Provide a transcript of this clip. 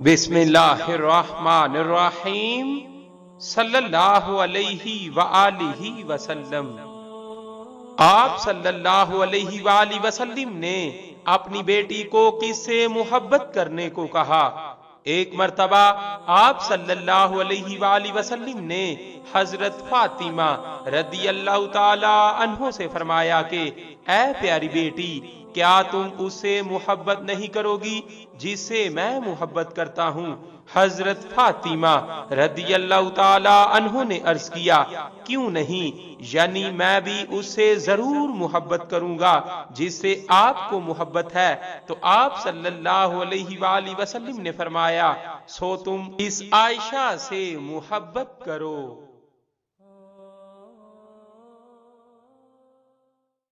بسم اللہ الرحمن الرحیم صلی اللہ علیہ وآلہ وسلم۔ آپ صلی اللہ علیہ وآلہ وسلم نے اپنی بیٹی کو کس سے محبت کرنے کو کہا؟ ایک مرتبہ آپ صلی اللہ علیہ وآلہ وسلم نے حضرت فاطمہ رضی اللہ تعالی عنہ سے فرمایا کہ اے پیاری بیٹی، کیا تم اس سے محبت نہیں کرو گی جس سے میں محبت کرتا ہوں؟ حضرت فاطمہ رضی اللہ تعالی عنہ نے عرض کیا، کیوں نہیں، یعنی میں بھی اس سے ضرور محبت کروں گا جس سے آپ کو محبت ہے۔ تو آپ صلی اللہ علیہ وآلہ وسلم نے فرمایا، سو تم اس عائشہ سے محبت کرو۔